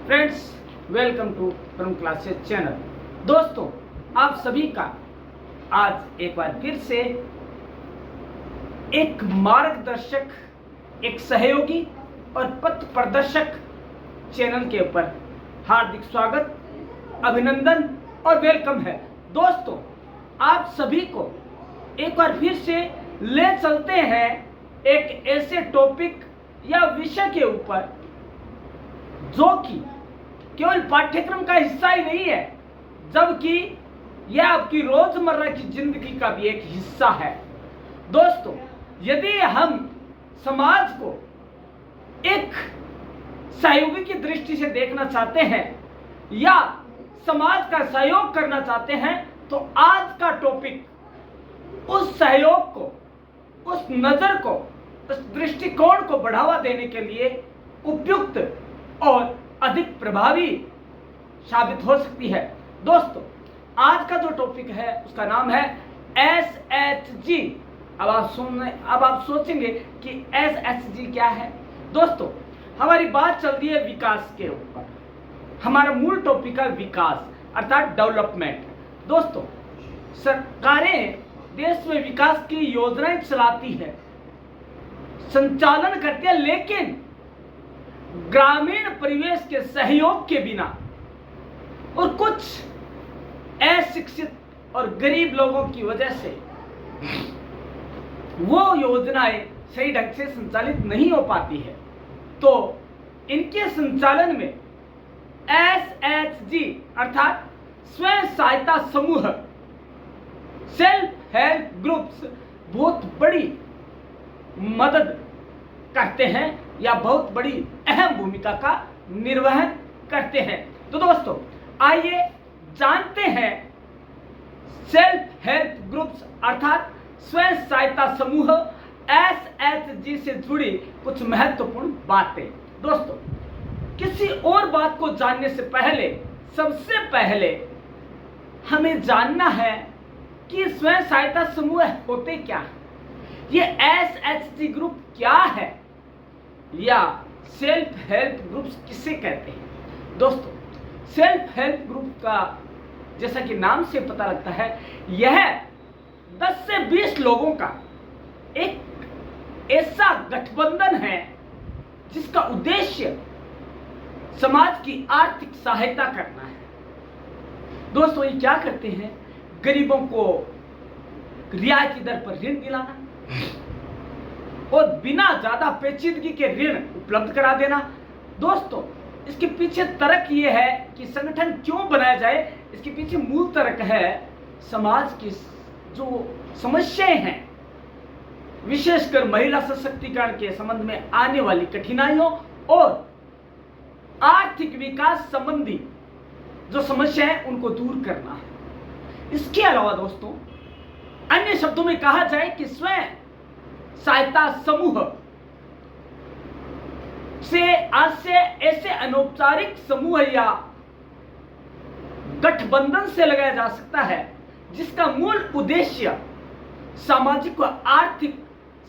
Friends, welcome to from classes channel. दोस्तों, आप सभी का आज एक बार फिर से एक मार्गदर्शक, एक सहयोगी और पथ प्रदर्शक चैनल के ऊपर हार्दिक स्वागत, अभिनंदन और वेलकम है। दोस्तों, आप सभी को एक बार फिर से ले चलते हैं एक ऐसे टॉपिक या विषय के ऊपर जो कि केवल पाठ्यक्रम का हिस्सा ही नहीं है, जबकि यह आपकी रोजमर्रा की जिंदगी का भी एक हिस्सा है। दोस्तों, यदि हम समाज को एक सहयोगी की दृष्टि से देखना चाहते हैं या समाज का सहयोग करना चाहते हैं, तो आज का टॉपिक उस सहयोग को, उस नजर को, उस दृष्टिकोण को बढ़ावा देने के लिए उपयुक्त और अधिक प्रभावी साबित हो सकती है। दोस्तों, आज का जो टॉपिक है उसका नाम है SHG। अब आप सोचेंगे कि SHG क्या है। दोस्तों, हमारी बात चल रही है विकास के ऊपर। हमारा मूल टॉपिक है विकास अर्थात डेवलपमेंट। दोस्तों, सरकारें देश में विकास की योजनाएं चलाती है, संचालन करती है, लेकिन ग्रामीण परिवेश के सहयोग के बिना और कुछ अशिक्षित और गरीब लोगों की वजह से वो योजनाएं सही ढंग से संचालित नहीं हो पाती है। तो इनके संचालन में SHG अर्थात स्वयं सहायता समूह, सेल्फ हेल्प ग्रुप्स बहुत बड़ी मदद करते हैं या बहुत बड़ी अहम भूमिका का निर्वहन करते हैं। तो दोस्तों, आइए जानते हैं सेल्फ हेल्प ग्रुप्स अर्थात स्वयं सहायता समूह SHG से जुड़ी कुछ महत्वपूर्ण बातें। दोस्तों, किसी और बात को जानने से पहले सबसे पहले हमें जानना है कि स्वयं सहायता समूह होते क्या हैं, ये SHG ग्रुप क्या है या सेल्फ हेल्प ग्रुप्स किसे कहते हैं। दोस्तों, सेल्फ हेल्प ग्रुप का जैसा कि नाम से पता लगता है, यह 10 से 20 लोगों का एक ऐसा गठबंधन है जिसका उद्देश्य समाज की आर्थिक सहायता करना है। दोस्तों, ये क्या करते हैं? गरीबों को रियायती दर पर ऋण दिलाना और बिना ज्यादा पेचीदगी के ऋण उपलब्ध करा देना। दोस्तों, इसके पीछे तर्क ये है कि संगठन क्यों बनाया जाए। इसके पीछे मूल तर्क है समाज की जो समस्याएं हैं, विशेषकर महिला सशक्तिकरण के संबंध में आने वाली कठिनाइयों और आर्थिक विकास संबंधी जो समस्या है उनको दूर करना है। इसके अलावा दोस्तों, अन्य शब्दों में कहा जाए कि स्वयं सहायता समूह से आज से ऐसे अनौपचारिक समूह या गठबंधन से लगाया जा सकता है जिसका मूल उद्देश्य सामाजिक व आर्थिक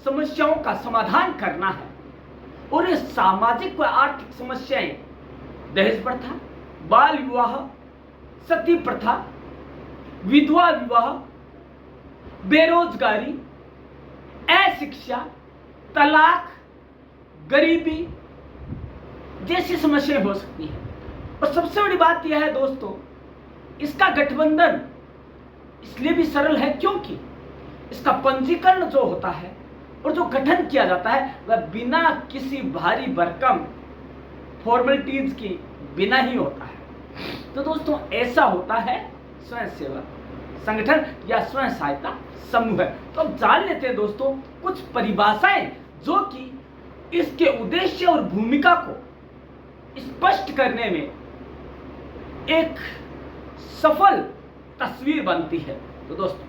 समस्याओं का समाधान करना है। और ये सामाजिक व आर्थिक समस्याएं दहेज प्रथा, बाल विवाह, सती प्रथा, विधवा विवाह, बेरोजगारी, अशिक्षा, तलाक, गरीबी जैसी समस्याएं हो सकती है। और सबसे बड़ी बात यह है दोस्तों, इसका गठबंधन इसलिए भी सरल है क्योंकि इसका पंजीकरण जो होता है और जो गठन किया जाता है वह बिना किसी भारी भरकम फॉर्मेलिटीज की बिना ही होता है। तो दोस्तों, ऐसा होता है स्वयं सेवा संगठन या स्वयं सहायता समूह है। तो अब जान लेते हैं दोस्तों कुछ परिभाषाएं जो कि इसके उद्देश्य और भूमिका को स्पष्ट करने में एक सफल तस्वीर बनती है। तो दोस्तों,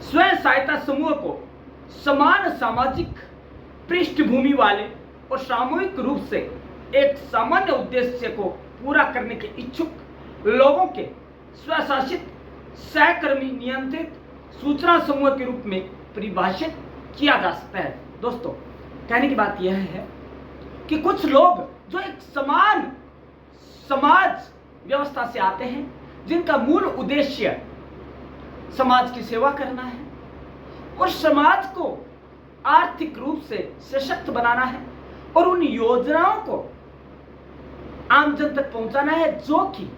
स्वयं सहायता समूह को समान सामाजिक पृष्ठभूमि वाले और सामूहिक रूप से एक सामान्य उद्देश्य को पूरा करने के इच्छुक लोगों के स्वशासित सहकर्मी नियंत्रित सूचना समूह के रूप में परिभाषित किया जा सकता है। दोस्तों, कहने की बात यह है कि कुछ लोग जो एक समान समाज व्यवस्था से आते हैं, जिनका मूल उद्देश्य समाज की सेवा करना है और समाज को आर्थिक रूप से सशक्त बनाना है और उन योजनाओं को आम जन तक पहुंचाना है जो कि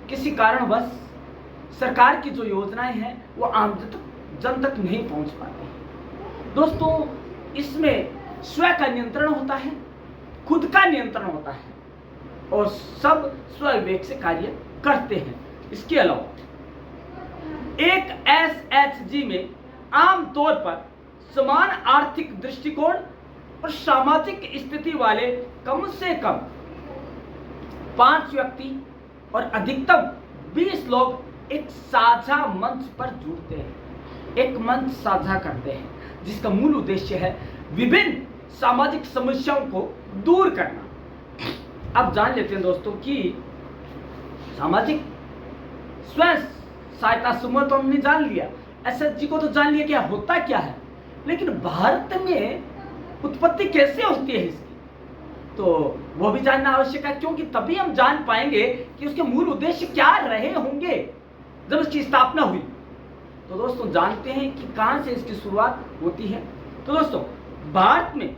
किसी कारणवश सरकार की जो योजनाएं हैं वो आम जन तक नहीं पहुंच पाती हैं। दोस्तों, इसमें स्व का नियंत्रण होता है, खुद का नियंत्रण होता है और सब स्वविवेक से कार्य करते हैं। इसके अलावा एक एसएचजी में आमतौर पर समान आर्थिक दृष्टिकोण और सामाजिक स्थिति वाले कम से कम 5 व्यक्ति और अधिकतम 20 लोग एक साझा मंच पर जुड़ते हैं, एक मंच साझा करते हैं, जिसका मूल उद्देश्य है विभिन्न सामाजिक समस्याओं को दूर करना। अब जान लेते हैं दोस्तों कि सामाजिक स्वयं सहायता समूह तो हमने जान लिया, एसएचजी को तो जान लिया क्या होता क्या है, लेकिन भारत में उत्पत्ति कैसे होती है इसकी, तो वो भी जानना आवश्यक है, क्योंकि तभी हम जान पाएंगे कि उसके मूल उद्देश्य क्या रहे होंगे जब इसकी स्थापना हुई। तो दोस्तों जानते हैं कि कहां से इसकी शुरुआत होती है। तो दोस्तों भारत में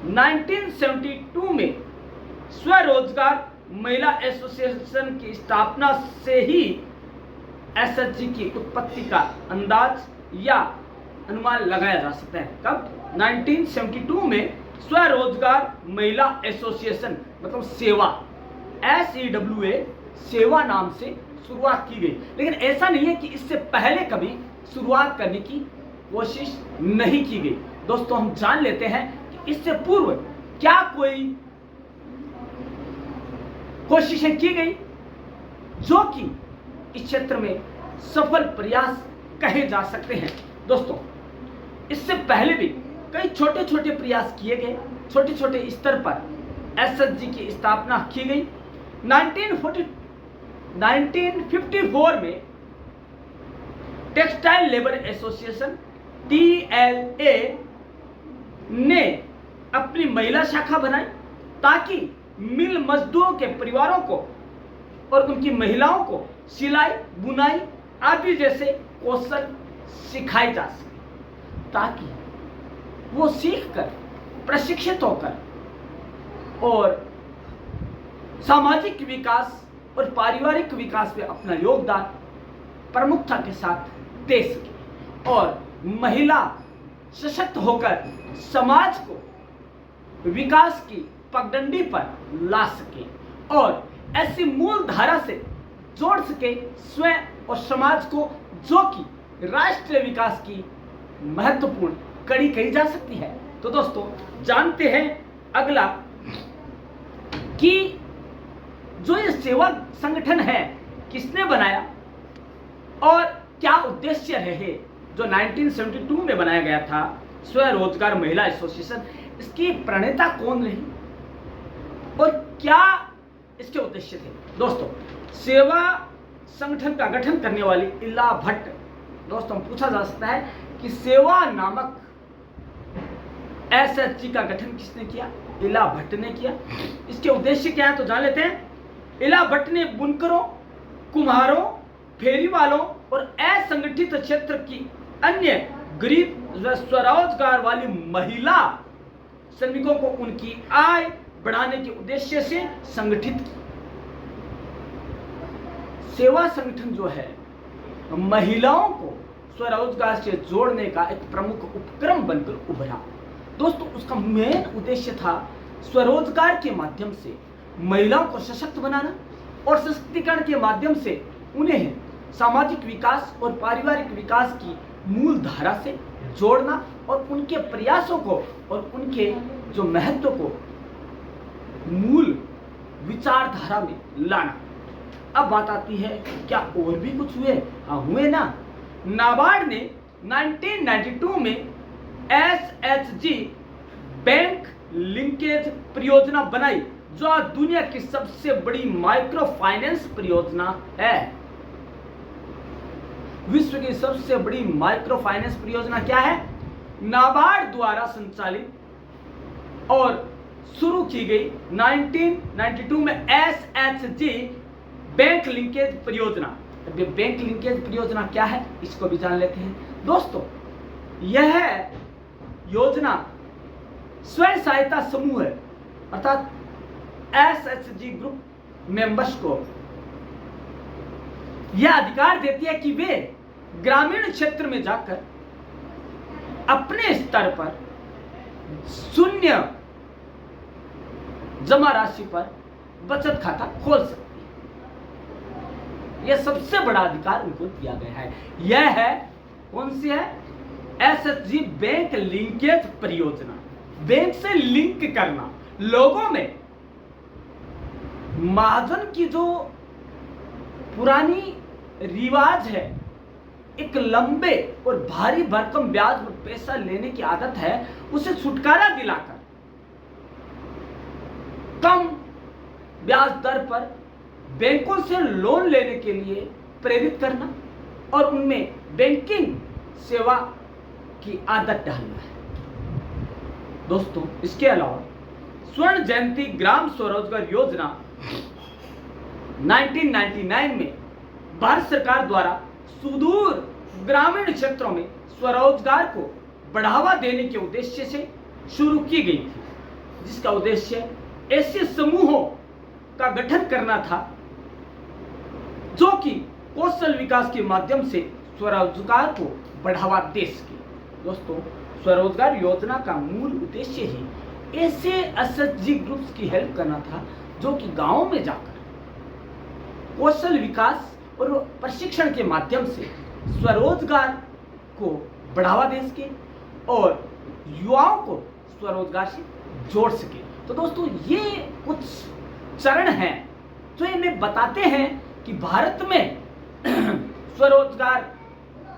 1972 में स्वरोजगार महिला एसोसिएशन की स्थापना से ही एसएचजी की उत्पत्ति का अंदाज या अनुमान लगाया जा सकता है। कब? 1972 में स्वरोजगार महिला एसोसिएशन मतलब सेवा, SEWA सेवा नाम से शुरुआत की गई। लेकिन ऐसा नहीं है कि इससे पहले कभी शुरुआत करने की कोशिश नहीं की गई। दोस्तों हम जान लेते हैं कि इससे पूर्व क्या कोई कोशिशें की गई जो कि इस क्षेत्र में सफल प्रयास कहे जा सकते हैं। दोस्तों इससे पहले भी कई छोटे छोटे प्रयास किए गए, छोटे छोटे स्तर पर एसएचजी की स्थापना की गई। 1954 में टेक्सटाइल लेबर एसोसिएशन TLA ने अपनी महिला शाखा बनाई ताकि मिल मजदूरों के परिवारों को और उनकी महिलाओं को सिलाई, बुनाई आदि जैसे कौशल सिखाए जा सके, ताकि वो सीखकर प्रशिक्षित होकर और सामाजिक विकास और पारिवारिक विकास में अपना योगदान प्रमुखता के साथ दे सके और महिला सशक्त होकर समाज को विकास की पगडंडी पर ला सके और ऐसी मूल धारा से जोड़ सके स्वयं और समाज को, जो कि राष्ट्रीय विकास की महत्वपूर्ण कड़ी कही जा सकती है। तो दोस्तों जानते हैं अगला कि जो ये सेवा संगठन है किसने बनाया और क्या उद्देश्य रहे। जो 1972 में बनाया गया था स्वरोजगार महिला एसोसिएशन, इसकी प्रणेता कौन रही और क्या इसके उद्देश्य थे। दोस्तों सेवा संगठन का गठन करने वाली इला भट्ट, दोस्तों पूछा जा सकता है कि सेवा नामक एसएचजी का गठन किसने किया? इला भट्ट ने किया। इसके उद्देश्य क्या है तो जान लेते हैं। इला भट्ट ने बुनकरों, कुम्हारों, फेरी वालों और असंगठित क्षेत्र की अन्य गरीब व स्वरोजगार वाली महिला श्रमिकों को उनकी आय बढ़ाने के उद्देश्य से संगठित किया। सेवा संगठन जो है महिलाओं को स्वरोजगार से जोड़ने का एक प्रमुख उपक्रम बनकर उभरा। दोस्तों उसका मेन उद्देश्य था स्वरोजगार के माध्यम से महिलाओं को सशक्त बनाना और सशक्तिकरण के माध्यम से उन्हें सामाजिक विकास और पारिवारिक विकास की मूल धारा से जोड़ना और उनके प्रयासों को और उनके जो महत्व को मूल विचारधारा में लाना। अब बात आती है क्या और भी कुछ हुए? हाँ हुए ना। नाबार्ड ने 1992 में एसएचजी बैंक लिंकेज परियोजना बनाई, जो दुनिया की सबसे बड़ी माइक्रो फाइनेंस परियोजना है। विश्व की सबसे बड़ी माइक्रो फाइनेंस परियोजना क्या है? नाबार्ड द्वारा संचालित और शुरू की गई 1992 में SHG बैंक लिंकेज परियोजना। अब ये बैंक लिंकेज परियोजना क्या है इसको भी जान लेते हैं। दोस्तों, यह योजना स्वयं सहायता समूह है, अर्थात SHG ग्रुप मेंबर्स को यह अधिकार देती है कि वे ग्रामीण क्षेत्र में जाकर अपने स्तर पर शून्य जमा राशि पर बचत खाता खोल सकते हैं। यह सबसे बड़ा अधिकार उनको दिया गया है। यह है कौन सी है? SHG बैंक लिंकेज परियोजना। बैंक से लिंक करना, लोगों में महाजन की जो पुरानी रिवाज है, एक लंबे और भारी भरकम ब्याज पर पैसा लेने की आदत है, उसे छुटकारा दिलाकर कम ब्याज दर पर बैंकों से लोन लेने के लिए प्रेरित करना और उनमें बैंकिंग सेवा की आदत डालना है। दोस्तों, इसके अलावा स्वर्ण जयंती ग्राम स्वरोजगार योजना 1999 में भारत सरकार द्वारा सुदूर ग्रामीण क्षेत्रों में स्वरोजगार को बढ़ावा देने के उद्देश्य से शुरू की गई थी, जिसका उद्देश्य ऐसे समूहों का गठन करना था जो कि कौशल विकास के माध्यम से स्वरोजगार को बढ़ावा दे सके। दोस्तों, स्वरोजगार योजना का मूल उद्देश्य ही ऐसे SHG ग्रुप्स की हेल्प करना था जो कि गांवों में जाकर कौशल विकास और प्रशिक्षण के माध्यम से स्वरोजगार को बढ़ावा दे सके और युवाओं को स्वरोजगार से जोड़ सके। तो दोस्तों, ये कुछ चरण हैं जो इन्हें बताते हैं कि भारत में स्वरोजगार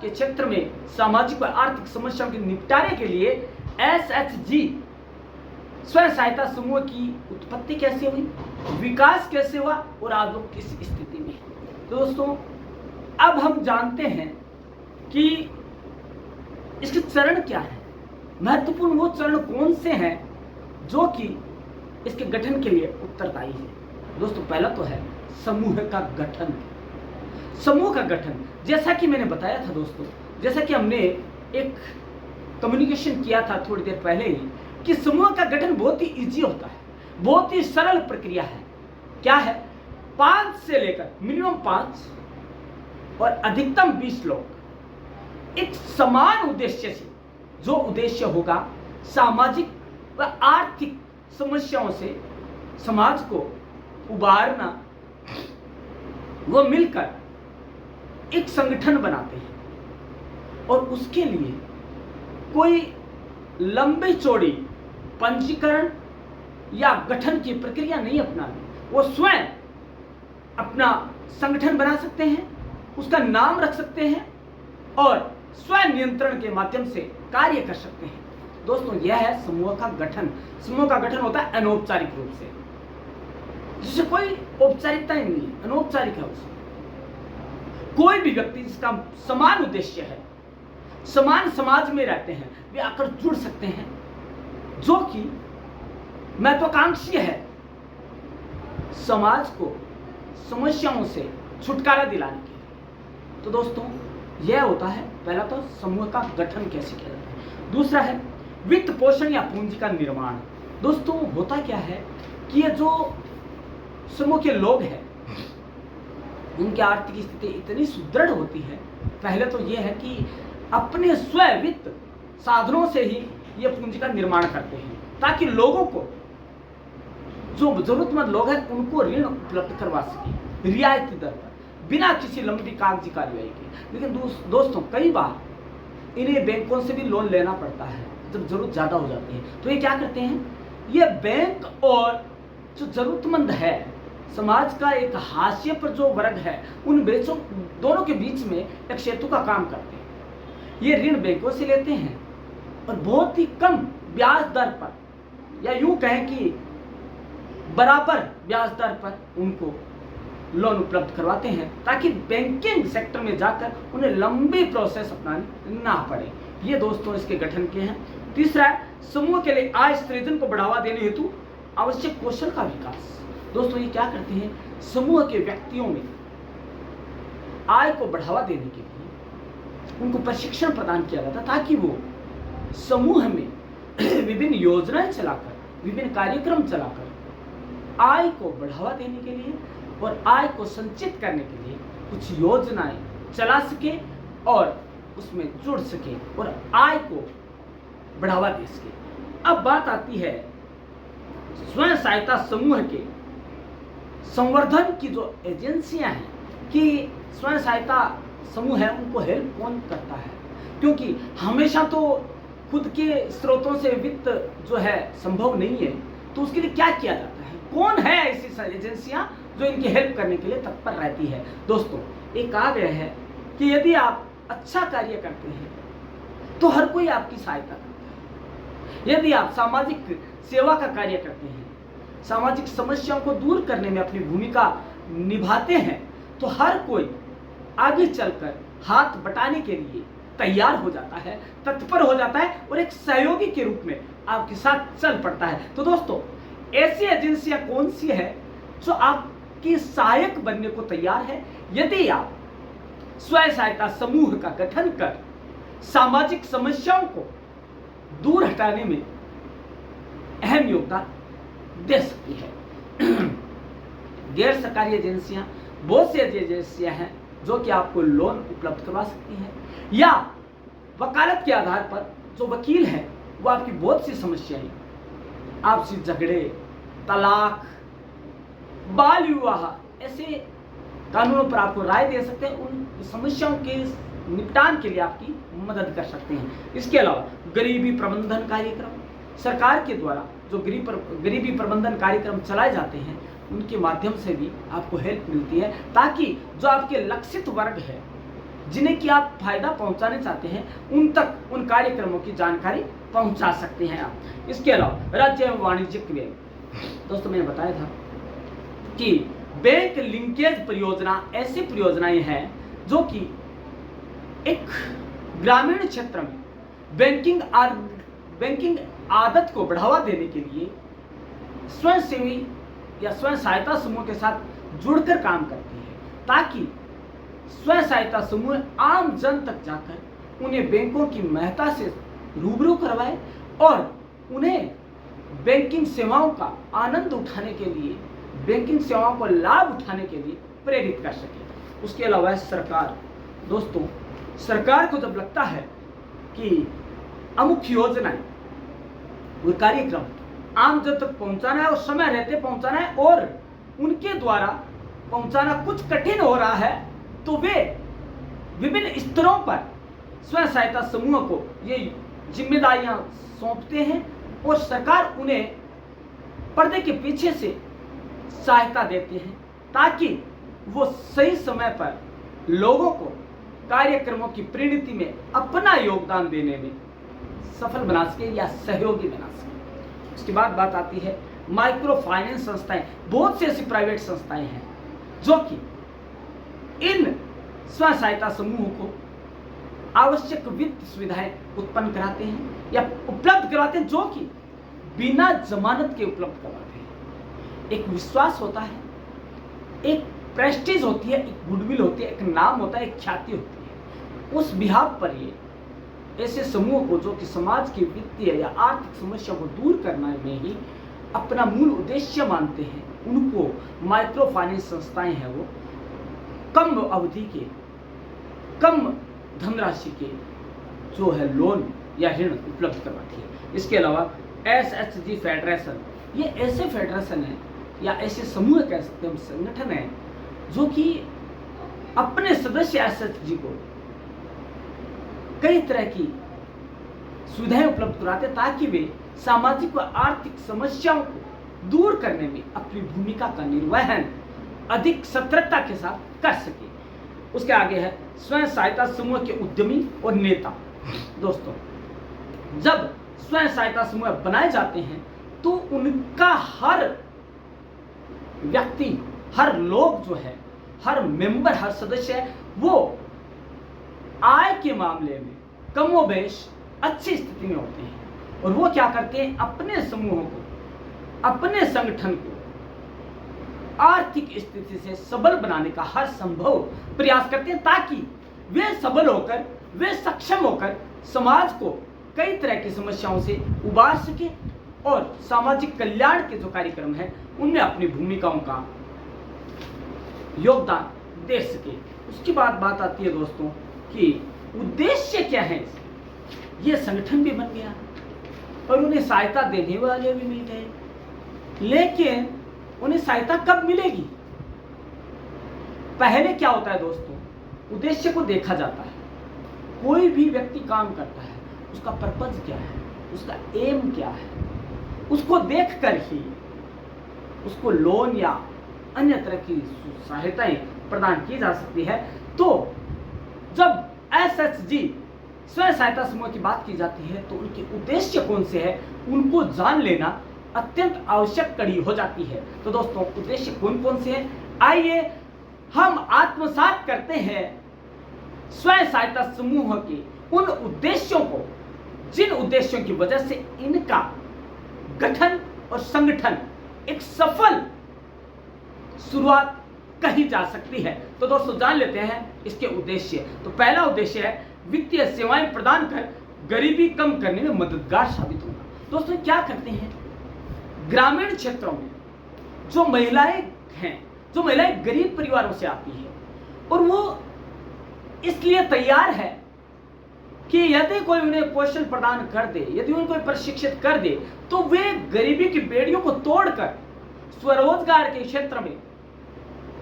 के क्षेत्र में सामाजिक और आर्थिक समस्याओं के निपटारे के लिए SHG स्वयं सहायता समूह की उत्पत्ति कैसे हुई, विकास कैसे हुआ और आज वो किस स्थिति में। तो दोस्तों, अब हम जानते हैं कि इसके चरण क्या है, महत्वपूर्ण वो चरण कौन से हैं जो कि इसके गठन के लिए उत्तरदायी है। दोस्तों, पहला तो है समूह का गठन। समूह का गठन, जैसा कि मैंने बताया था दोस्तों, जैसा कि हमने एक कम्युनिकेशन किया था थोड़ी देर पहले ही, कि समूह का गठन बहुत ही इजी होता है, बहुत ही सरल प्रक्रिया है। क्या है? 5 से लेकर मिनिमम 5 और अधिकतम 20 लोग एक समान उद्देश्य से, जो उद्देश्य होगा सामाजिक व आर्थिक समस्याओं से समाज को उबारना, वो मिलकर एक संगठन बनाते हैं और उसके लिए कोई लंबी चौड़ी पंजीकरण या गठन की प्रक्रिया नहीं अपनानी। वो स्वयं अपना संगठन बना सकते हैं, उसका नाम रख सकते हैं और स्वयं नियंत्रण के माध्यम से कार्य कर सकते हैं। दोस्तों, यह है समूह का गठन। समूह का गठन होता है अनौपचारिक रूप से, जिसे कोई औपचारिकता ही नहीं है, अनौपचारिक है। उसमें कोई भी व्यक्ति जिसका समान उद्देश्य है, समान समाज में रहते हैं, वे आकर जुड़ सकते हैं, जो कि महत्वाकांक्षी है समाज को समस्याओं से छुटकारा दिलाने के लिए। तो दोस्तों, यह होता है पहला तो समूह का गठन कैसे किया जाता है। दूसरा है वित्त पोषण या पूंजी का निर्माण। दोस्तों, होता क्या है कि ये जो समूह के लोग हैं, उनकी आर्थिक स्थिति इतनी सुदृढ़ होती है, पहले तो ये है कि अपने स्वयं वित्त साधनों से ही ये पूंजी का निर्माण करते हैं, ताकि लोगों को, जो जरूरतमंद लोग हैं, उनको ऋण उपलब्ध करवा सके रियायती दर पर, बिना किसी लंबी कागजी कार्यवाही के। लेकिन दोस्तों, कई बार इन्हें बैंकों से भी लोन लेना पड़ता है जब जरूरत ज्यादा हो जाती है। तो ये क्या करते हैं, ये बैंक और जो जरूरतमंद है, समाज का एक हाशिए पर जो वर्ग है, उन बेचों दोनों के बीच में एक सेतु का काम करते हैं। ये ऋण बैंकों से लेते हैं और बहुत ही कम ब्याज दर पर, या यूं कहें कि बराबर ब्याज दर पर उनको लोन उपलब्ध करवाते हैं, ताकि बैंकिंग सेक्टर में जाकर उन्हें लंबी प्रोसेस अपनानी ना पड़े। ये दोस्तों इसके गठन के हैं। तीसरा है समूह के लिए आय सृजन को बढ़ावा देने हेतु आवश्यक कौशल का विकास। दोस्तों ये क्या करते हैं, समूह के व्यक्तियों में आय को बढ़ावा देने के लिए उनको प्रशिक्षण प्रदान किया जाता ताकि वो समूह में विभिन्न योजनाएं चलाकर, विभिन्न कार्यक्रम चलाकर आय को बढ़ावा देने के लिए और आय को संचित करने के लिए कुछ योजनाएं चला सके और उसमें जुड़ सके और आय को बढ़ावा दे सके। अब बात आती है स्वयं सहायता समूह के संवर्धन की जो एजेंसियां हैं कि स्वयं सहायता समूह है उनको हेल्प कौन करता है, क्योंकि हमेशा तो खुद के स्रोतों से वित्त जो है संभव नहीं है, तो उसके लिए क्या किया जाता है, कौन है ऐसी एजेंसियां जो इनकी हेल्प करने के लिए तत्पर रहती है। दोस्तों एक कहा गया है कि यदि आप अच्छा कार्य करते हैं तो हर कोई आपकी सहायता करता है। यदि आप सामाजिक सेवा का कार्य करते हैं, सामाजिक समस्याओं को दूर करने में अपनी भूमिका निभाते हैं, तो हर कोई आगे चलकर हाथ बटाने के लिए तैयार हो जाता है, तत्पर हो जाता है और एक सहयोगी के रूप में आपके साथ चल पड़ता है। तो दोस्तों ऐसी एजेंसियां कौन सी है जो आपकी सहायक बनने को तैयार है? यदि आप स्वयं सहायता समूह का गठन कर सामाजिक समस्याओं को दूर हटाने में अहम योगदान दे सकती है। गैर सरकारी एजेंसियां, बहुत सी एजेंसियां हैं जो कि आपको लोन उपलब्ध करवा सकती हैं, या वकालत के आधार पर जो वकील है वो आपकी बहुत सी समस्याएं, आपसी झगड़े, तलाक, बाल विवाह, ऐसे कानूनों पर आपको राय दे सकते हैं, उन समस्याओं के निपटान के लिए आपकी मदद कर सकते हैं। इसके अलावा गरीबी प्रबंधन कार्यक्रम, सरकार के द्वारा जो गरीबी प्रबंधन कार्यक्रम चलाए जाते हैं उनके माध्यम से भी आपको हेल्प मिलती है, ताकि जो आपके लक्षित वर्ग है जिन्हें कि आप फायदा पहुंचाने चाहते हैं उन तक उन कार्यक्रमों की जानकारी पहुंचा सकते हैं आप। इसके अलावा राज्य एवं वाणिज्यिक बैंक, दोस्तों मैंने बताया था कि बैंक लिंकेज परियोजना ऐसी परियोजनाएं हैं जो कि एक ग्रामीण क्षेत्र में बैंकिंग आदत को बढ़ावा देने के लिए स्वयंसेवी या स्वयं सहायता समूह के साथ जुड़कर काम करती है, ताकि स्वयं सहायता समूह आम जन तक जाकर उन्हें बैंकों की महत्ता से रूबरू करवाए और उन्हें बैंकिंग सेवाओं का आनंद उठाने के लिए, बैंकिंग सेवाओं को लाभ उठाने के लिए प्रेरित कर सके। उसके अलावा सरकार, दोस्तों सरकार को जब लगता है कि अमुक योजनाएं वो कार्यक्रम आम जन तक पहुंचाना है और समय रहते पहुंचाना है और उनके द्वारा पहुंचाना कुछ कठिन हो रहा है, तो वे विभिन्न स्तरों पर स्वयं सहायता समूह को ये जिम्मेदारियां सौंपते हैं और सरकार उन्हें पर्दे के पीछे से सहायता देती है ताकि वो सही समय पर लोगों को कार्यक्रमों की परिणति में अपना योगदान देने में सफल बना सके या सहयोगी बना सके। उसके बाद बात आती है माइक्रो फाइनेंस संस्थाएं। बहुत सी ऐसी प्राइवेट संस्थाएं हैं जो कि इन स्वयं सहायता समूह को आवश्यक वित्त सुविधाएं उत्पन्न कराते हैं या उपलब्ध करवाते हैं, जो कि बिना जमानत के उपलब्ध करवाते हैं। एक विश्वास होता है, एक प्रेस्टीज होती है, एक गुडविल होती है, एक नाम होता है, एक ख्याति होती है। उस बिहाफ पर ये ऐसे समूह को जो कि समाज की वित्तीय या आर्थिक समस्या को दूर करने में ही अपना मूल उद्देश्य मानते हैं, उनको माइक्रो फाइनेंस संस्थाएं हैं वो कम अवधि के, कम धनराशि के जो है लोन या ऋण उपलब्ध करवाती है। इसके अलावा SHG फेडरेशन, ये ऐसे फेडरेशन है या ऐसे समूह कह सकते हैं, संगठन है जो कि अपने सदस्य SHG को कई तरह की सुविधाएं उपलब्ध कराते ताकि वे सामाजिक व आर्थिक समस्याओं को दूर करने में अपनी भूमिका का निर्वहन अधिक सतर्कता के साथ कर सके। उसके आगे है स्वयं सहायता समूह के उद्यमी और नेता। दोस्तों जब स्वयं सहायता समूह बनाए जाते हैं तो उनका हर व्यक्ति, हर लोग जो है, हर मेंबर, हर सदस्य है, वो आय के मामले में कमोबेश अच्छी स्थिति में होते हैं और वो क्या करते हैं, अपने समूहों को अपने संगठन को आर्थिक स्थिति से सबल बनाने का हर संभव प्रयास करते हैं, ताकि वे सबल होकर, वे सक्षम होकर समाज को कई तरह की समस्याओं से उबार सके और सामाजिक कल्याण के जो कार्यक्रम हैं उनमें अपनी भूमिकाओं का योगदान दे सके। उसके बाद बात आती है दोस्तों कि उद्देश्य क्या है। ये संगठन भी बन गया और उन्हें सहायता देने वाले भी मिल गए, लेकिन उन्हें सहायता कब मिलेगी? पहले क्या होता है दोस्तों, उद्देश्य को देखा जाता है। कोई भी व्यक्ति काम करता है, उसका पर्पज क्या है, उसका एम क्या है, उसको देखकर ही उसको लोन या अन्य तरह की सहायताएं प्रदान की जा सकती है। तो जब SHG स्वयं सहायता समूह की बात की जाती है तो उनके उद्देश्य कौन से है, उनको जान लेना अत्यंत आवश्यक कड़ी हो जाती है। तो दोस्तों, उद्देश्य कौन कौन से हैं, आइए हम आत्मसात करते हैं स्वयं सहायता समूह के उन उद्देश्यों को, जिन उद्देश्यों की वजह से इनका गठन और संगठन एक सफल शुरुआत कही जा सकती है। तो दोस्तों, जान लेते हैं इसके उद्देश्य। तो पहला उद्देश्य है वित्तीय सेवाएं प्रदान कर गरीबी कम करने में मददगार साबित होना। दोस्तों, क्या करते हैं, ग्रामीण क्षेत्रों में जो महिलाएं हैं, जो महिलाएं गरीब परिवारों से आती है और वो इसलिए तैयार है कि यदि कोई उन्हें कौशल प्रदान कर दे, यदि उनको प्रशिक्षित कर दे, तो वे गरीबी की बेड़ियों को तोड़कर स्वरोजगार के क्षेत्र में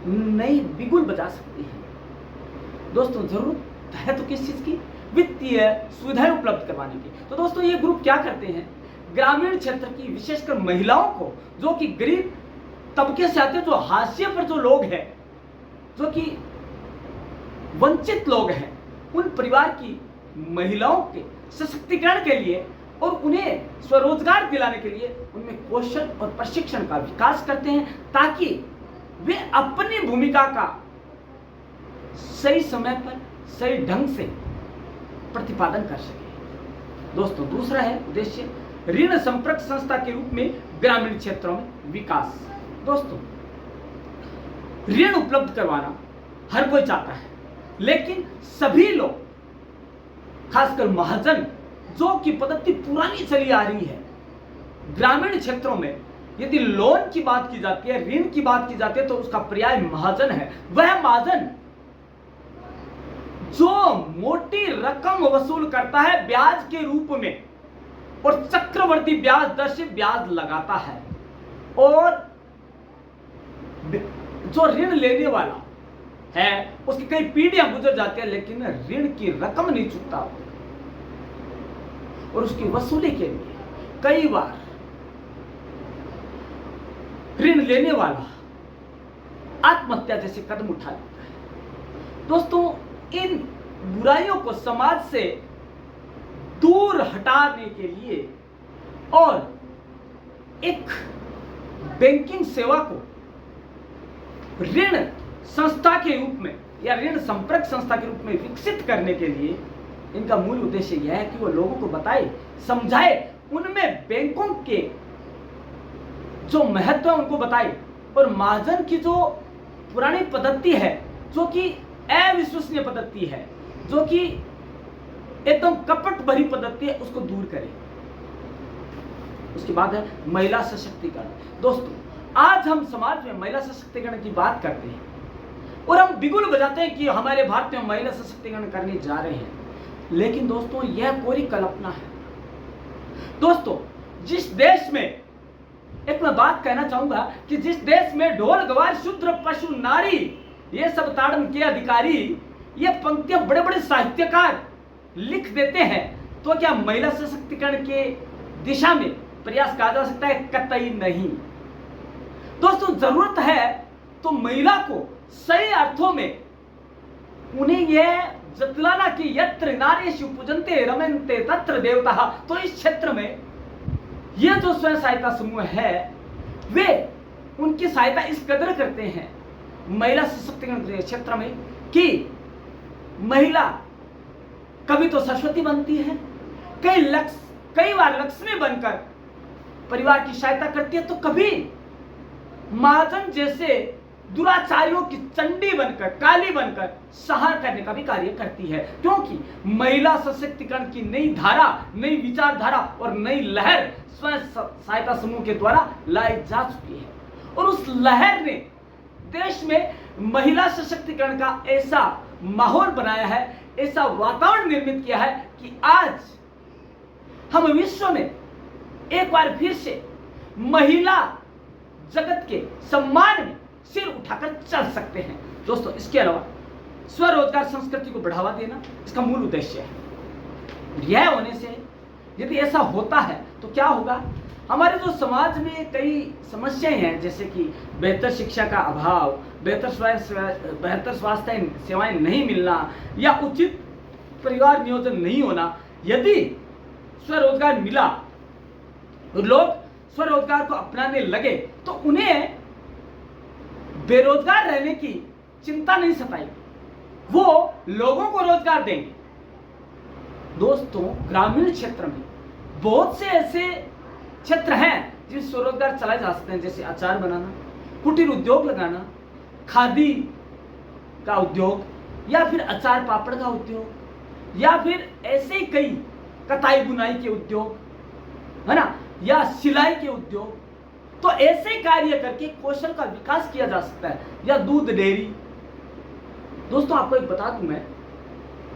नई बिगुल बजा सकती है। दोस्तों, जरूरत है तो किस चीज की, वित्तीय सुविधाएं उपलब्ध करवाने की। तो दोस्तों, ये ग्रुप क्या करते हैं, ग्रामीण क्षेत्र की विशेषकर महिलाओं को, जो कि गरीब तबके से आते हैं, जो हाशिए पर जो लोग हैं, जो कि वंचित लोग हैं, उन परिवार की महिलाओं के सशक्तिकरण के लिए और उन्हें स्वरोजगार दिलाने के लिए उनमें कौशल और प्रशिक्षण का विकास करते हैं, ताकि वे अपनी भूमिका का सही समय पर सही ढंग से प्रतिपादन कर सके। दोस्तों, दूसरा है उद्देश्य ऋण संपर्क संस्था के रूप में ग्रामीण क्षेत्रों में विकास। दोस्तों, ऋण उपलब्ध करवाना हर कोई चाहता है, लेकिन सभी लोग, खासकर महाजन, जो कि पद्धति पुरानी चली आ रही है, ग्रामीण क्षेत्रों में यदि लोन की बात की जाती है, ऋण की बात की जाती है, तो उसका पर्याय महाजन है। वह महाजन जो मोटी रकम वसूल करता है ब्याज के रूप में और चक्रवर्ती ब्याज दर से ब्याज लगाता है, और जो ऋण लेने वाला है उसकी कई पीढ़ियां गुजर जाती है, लेकिन ऋण की रकम नहीं चुकता और उसकी वसूली के लिए कई बार ऋण लेने वाला आत्महत्या जैसे कदम उठा लेता है। दोस्तों, इन बुराइयों को समाज से दूर हटाने के लिए और एक बैंकिंग सेवा को ऋण संस्था के रूप में या ऋण संपर्क संस्था के रूप में विकसित करने के लिए इनका मूल उद्देश्य यह है कि वो लोगों को बताए, समझाए, उनमें बैंकों के जो महत्व है उनको बताए, और महाजन की जो पुरानी पद्धति है, जो कि अविश्वसनीय पद्धति है, जो कि एकदम कपट भरी पद्धति है, उसको दूर करें। उसके बाद है महिला सशक्तिकरण। दोस्तों, आज हम समाज में महिला सशक्तिकरण की बात करते हैं और हम बिगुल बजाते हैं कि हमारे भारत में महिला सशक्तिकरण करने जा रहे हैं, लेकिन दोस्तों, यह पूरी कल्पना है। दोस्तों, जिस देश में, एक मैं बात कहना चाहूंगा कि जिस देश में ढोल गवार शूद्र पशु नारी ये सब ताड़न के अधिकारी, ये पंक्तियां बड़े बड़े साहित्यकार लिख देते हैं, तो क्या महिला सशक्तिकरण के दिशा में प्रयास कहा जा सकता है? कतई नहीं। दोस्तों, जरूरत है तो महिला को सही अर्थों में उन्हें यह जतलाना कि यत्र नारीषु पूजन्ते रमन्ते तत्र देवता। तो इस क्षेत्र में ये जो स्वयं सहायता समूह है, वे उनकी सहायता इस कदर करते हैं महिला सशक्तिकरण के क्षेत्र में कि महिला कभी तो सरस्वती बनती है, कई बार लक्ष्मी बनकर परिवार की सहायता करती है तो कभी महाजन जैसे दुराचारियों की चंडी बनकर, काली बनकर संहार करने का भी कार्य करती है। क्योंकि महिला सशक्तिकरण की नई धारा, नई विचारधारा और नई लहर स्वयं सहायता समूह के द्वारा लाई जा चुकी है और उस लहर ने देश में महिला सशक्तिकरण का ऐसा माहौल बनाया है, ऐसा वातावरण निर्मित किया है कि आज हम विश्व में एक बार फिर से महिला जगत के सम्मान में सिर उठाकर चल सकते हैं। दोस्तों, इसके अलावा स्वरोजगार संस्कृति को बढ़ावा देना इसका मूल उद्देश्य है। यह होने से यदि ऐसा होता है तो क्या होगा, हमारे जो समाज में कई समस्याएं हैं, जैसे कि बेहतर शिक्षा का अभाव, बेहतर स्वास्थ्य सेवाएं नहीं मिलना या उचित परिवार नियोजन नहीं होना, यदि स्वरोजगार मिला और लोग स्वरोजगार को अपनाने लगे तो उन्हें बेरोजगार रहने की चिंता नहीं सताएगी, वो लोगों को रोजगार देंगे। दोस्तों, ग्रामीण क्षेत्र में बहुत से ऐसे क्षेत्र हैं जिनमें स्वरोजगार चलाए जा सकते हैं, जैसे अचार बनाना, कुटीर उद्योग लगाना, खादी का उद्योग या फिर अचार पापड़ का उद्योग या फिर ऐसे ही कई कताई बुनाई के उद्योग, है ना, या सिलाई के उद्योग। तो ऐसे कार्य करके कौशल का विकास किया जा सकता है, या दूध डेयरी। दोस्तों, आपको एक बता दूं मैं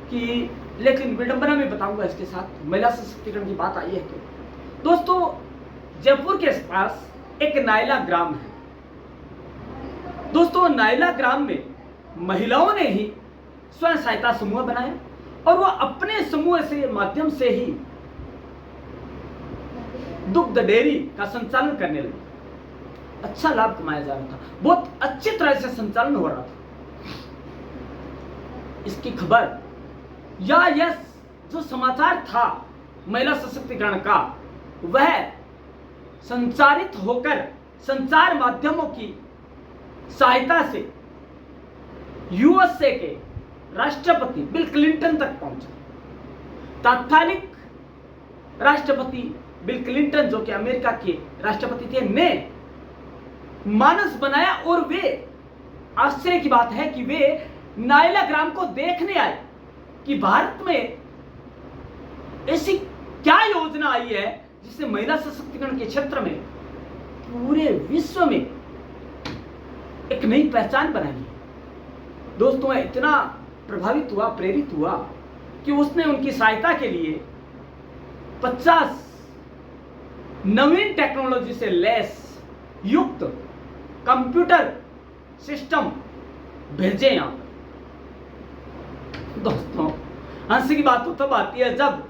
कि, लेकिन विडंबना में बताऊंगा इसके साथ, महिला सशक्तिकरण की बात आई है तो दोस्तों, जयपुर के पास एक नायला ग्राम है। दोस्तों, नायला ग्राम में महिलाओं ने ही स्वयं सहायता समूह बनाए और वह अपने समूह से माध्यम से ही दुग्ध डेयरी का संचालन करने लगे। अच्छा लाभ कमाया जा रहा था, बहुत अच्छी तरह से संचालन हो रहा था। इसकी खबर या यह जो समाचार था महिला सशक्तिकरण का, वह संचारित होकर संचार माध्यमों की सहायता से यूएसए के राष्ट्रपति बिल क्लिंटन तक पहुंचा। तात्कालिक राष्ट्रपति बिल क्लिंटन, जो कि अमेरिका के राष्ट्रपति थे, ने मानस बनाया और वे, आश्चर्य की बात है कि वे नायला ग्राम को देखने आए कि भारत में ऐसी क्या योजना आई है जिससे महिला सशक्तिकरण के क्षेत्र में पूरे विश्व में एक नई पहचान बनाई है। दोस्तों, इतना प्रभावित हुआ, प्रेरित हुआ कि उसने उनकी सहायता के लिए 50 नवीन टेक्नोलॉजी से लैस युक्त कंप्यूटर सिस्टम भेजे यहां। दोस्तों, हंसी की बात तो तब आती है जब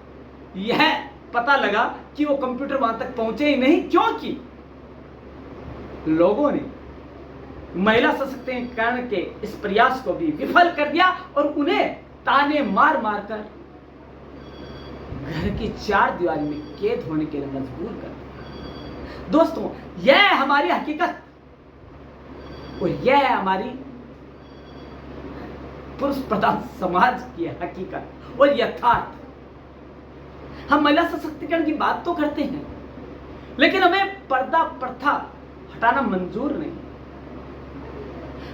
यह पता लगा कि वो कंप्यूटर वहां तक पहुंचे ही नहीं, क्योंकि लोगों ने महिला सशक्तिकरण के इस प्रयास को भी विफल कर दिया और उन्हें ताने मार मार कर घर की चार दीवारी में कैद होने के लिए मजबूर कर दिया। दोस्तों, यह है हमारी हकीकत और यह है हमारी पुरुष प्रधान समाज की हकीकत और यथार्थ। हम महिला सशक्तिकरण की बात तो करते हैं, लेकिन हमें पर्दा प्रथा हटाना मंजूर नहीं।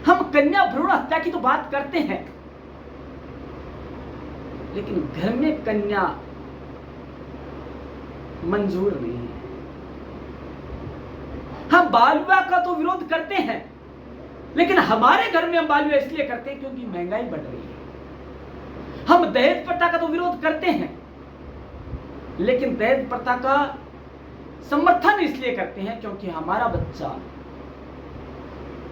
हम कन्या भ्रूण हत्या की तो बात करते हैं, लेकिन घर में कन्या मंजूर नहीं है। हम बाल विवाह का तो विरोध करते हैं, लेकिन हमारे घर में हम बाल विवाह इसलिए करते हैं क्योंकि महंगाई बढ़ रही है। हम दहेज प्रथा का तो विरोध करते हैं, लेकिन दहेज प्रथा का समर्थन इसलिए करते हैं क्योंकि हमारा बच्चा